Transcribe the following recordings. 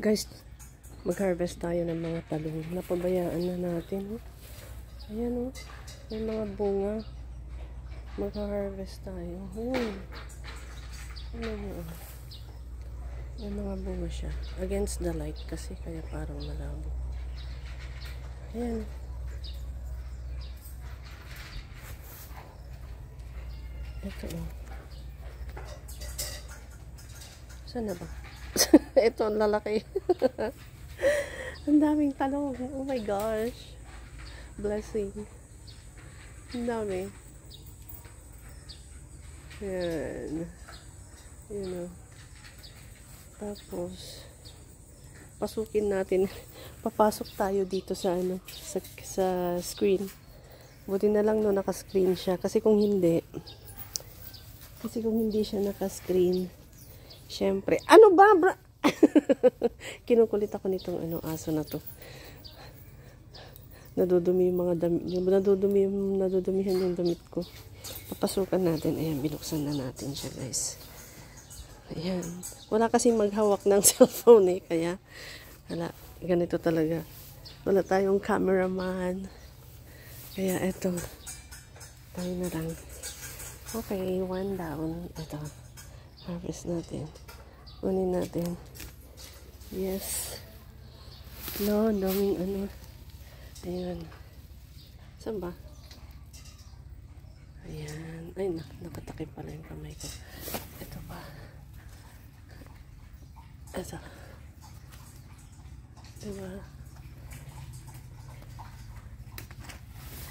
Guys, mag-harvest tayo ng mga talong. Napabayaan na natin. Oh. Ayan oh. May mga bunga. Mag-harvest tayo. Ayan. Ayan. May mga bunga siya. Against the light kasi kaya parang malabo. Ayan. Ito oh. Saan na ba? Ito ang lalaki. Ang daming talong. Oh my gosh. Blessing. Ang dami. Yan. Yun o. Tapos, pasukin natin. Papasok tayo dito sa ano, sa screen. Buti na lang no naka-screen siya. Kasi kung hindi siya naka-screen, syempre, ano ba, bra? Kinukulit ako nitong aso na to. Nadudumi yung mga damit, nadudumihan yung damit ko. Papasukan natin. Ayan, binuksan na natin siya, guys. Ayan. Wala kasing maghawak ng cellphone eh, kaya wala, ganito talaga. Wala tayong cameraman. Kaya eto, tayo na lang. Okay, one down. Ito, harvest natin. Kunin natin. Yes. No, daming ano. Ayan. Saan ba? Ayan. Ay, nakatakip pala yung kamay ko. Ito pa. Ito. Diba?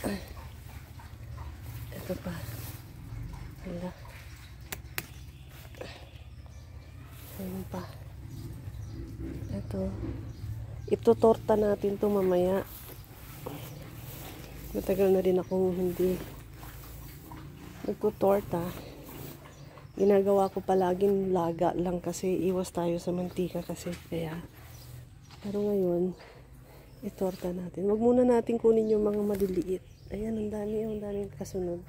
Ay. Ito pa. Hala. Ayan pa. Ito torta natin to mamaya. Matagal na rin akong hindi nagtutorta. Ginagawa ko palaging laga lang kasi iwas tayo sa mantika kasi kaya. Pero ngayon, itorta natin. Wag muna natin kunin yung mga maliliit. Ayan, ang daming kasunod.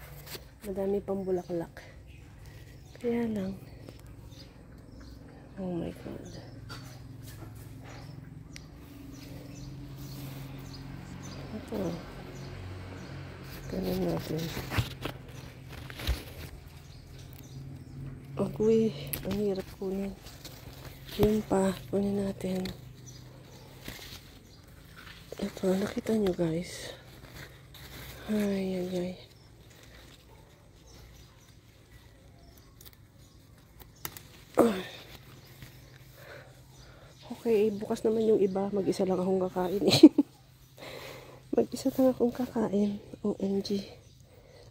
Madami pang bulaklak. Kaya lang. Oh my God. Ito. Ganun natin. Uy, ang hirap kunin. Yun pa, kunin natin. Ito, nakita nyo guys. Ay. Okay, bukas naman yung iba. Mag-isa lang akong kakain eh. Mag-isa lang akong kakain. OMG.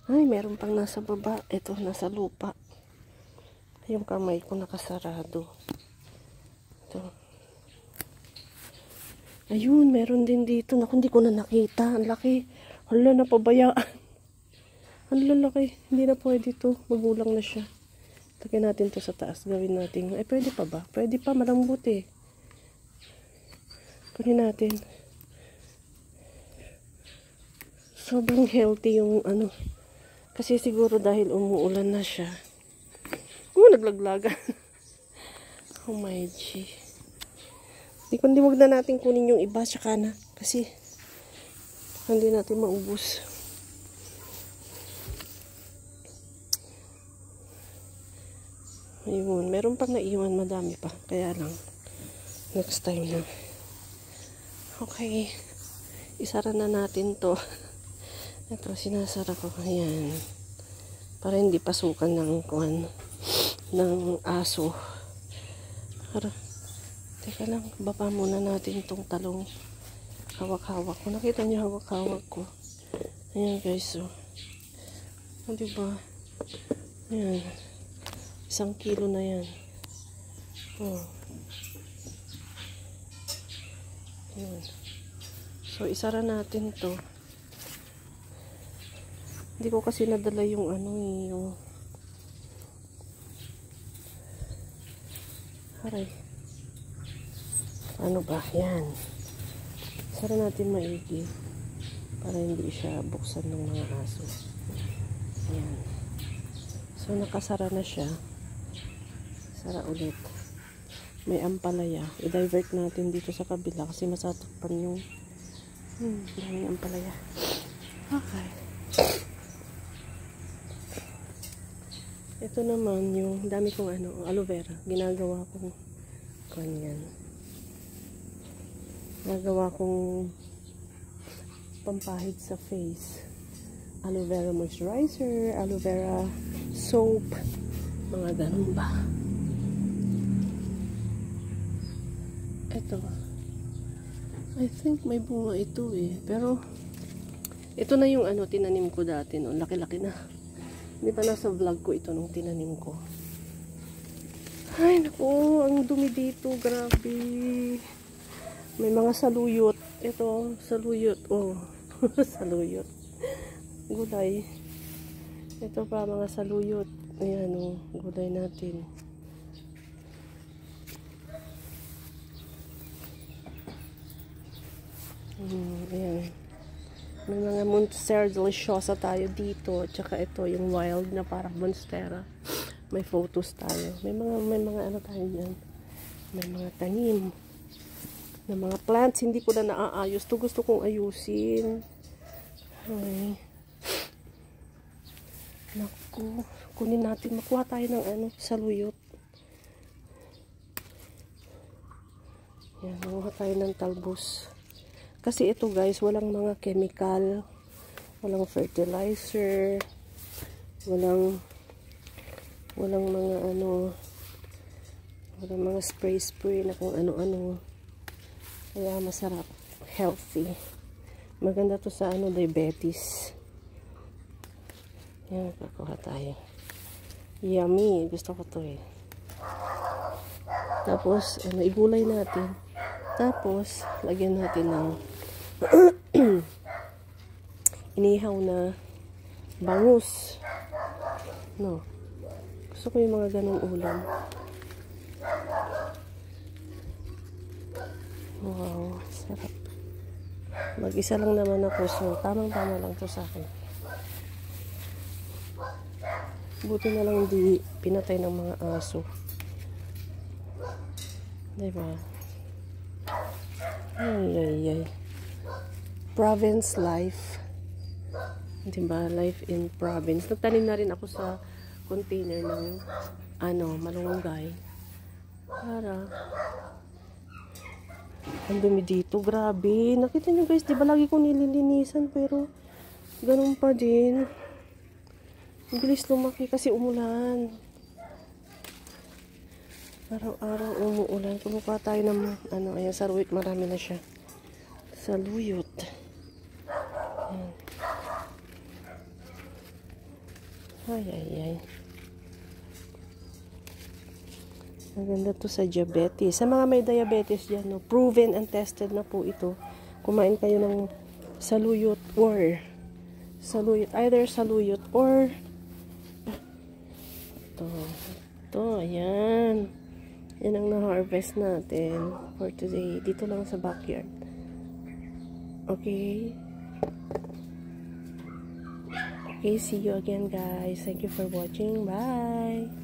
Ay, meron pang nasa baba. Ito, nasa lupa. Yung kamay ko nakasarado. Ito. Ayun, meron din dito. Naku, hindi ko na nakita. Ang laki. Hala, napabayaan. Ang lalaki. Hindi na pwede to. Magulang na siya. Lagyan natin to sa taas. Gawin natin. Eh, pwede pa ba? Pwede pa. Malambot eh. Kunin natin. Sobrang healthy yung ano. Kasi siguro dahil umuulan na siya. Naglaglaga. Oh my G. Hindi wag na natin kunin yung iba tsaka na. Kasi hindi natin maubos. Ayun. Meron pang naiwan. Madami pa. Kaya lang. Next time na. Okay. Isara na natin to. Ito, sinasara ko. Ayan. Para hindi pasukan ng aso. Teka lang. Baba muna natin itong talong. Hawak-hawak ko. Nakita niyo hawak-hawak ko. Ayan guys. So. O, diba? Ayan. 1 kilo na yan. Oh. Ayan. So, isara natin to. Hindi ko kasi nadala yung yung aray. Ano ba? Yan. Sara natin maigi para hindi siya buksan ng mga aso. Ayan. So, nakasara na siya. Sara ulit. may ampalaya. I-divert natin dito sa kabila kasi masatakpan yung daming ampalaya. Okay. Ito naman yung dami kong aloe vera. Ginagawa kong kanyan. Ginagawa kong pampahid sa face. Aloe vera moisturizer, aloe vera soap, mga ganun ba. Ito. I think may bunga ito eh. Pero ito na yung tinanim ko dati no. Laki-laki na. Hindi pa nasa vlog ko ito nung tinanim ko. Ay, naku. Ang dumi dito. Grabe. May mga saluyot. Ito, saluyot. Oh, saluyot. Gulay. Ito pa, mga saluyot. Ayan, oh. Gulay natin. Ayan. May mga Monstera Deliciosa tayo dito. Tsaka ito, yung wild na parang Monstera. May photos tayo. May mga tayo dyan. May mga tanim. Na mga plants. Hindi ko na naaayos. Ito gusto kong ayusin. Ay. Naku. Kunin natin. Makuha tayo ng saluyot. Yan. Makuha tayo ng talbos. Kasi ito guys, walang mga chemical, walang fertilizer, walang mga walang mga spray na kung ano-ano. Kaya masarap, healthy. Maganda to sa diabetes. Yan, kakuha tayo. Yummy, gusto ko to eh. Tapos, igulay natin. Tapos, lagyan natin ng inihaw na bangus. No. Gusto ko yung mga ganong ulam. Wow, sarap. Mag-isa lang naman ako, so tamang-tama lang to sa akin. Buti na lang hindi pinatay ng mga aso. Diba? Ay. Province life. Diba? Life in province. Nagtanim na rin ako sa container ng malunggay. Para ang dumi dito. Grabe. Nakita nyo guys, diba lagi ko nililinisan pero ganun pa din. Ang bilis lumaki kasi umulan. Araw-araw umuulan. Kumuha tayo ng ayan, saluyot. Marami na siya. Saluyot. Ay. Maganda to sa diabetes. Sa mga may diabetes dyan, no, proven and tested na po ito. Kumain kayo ng saluyot or saluyot. Either saluyot or ito. Ayan. Yan ang na-harvest natin for today. Dito lang sa backyard. Okay. Okay, see you again guys. Thank you for watching. Bye!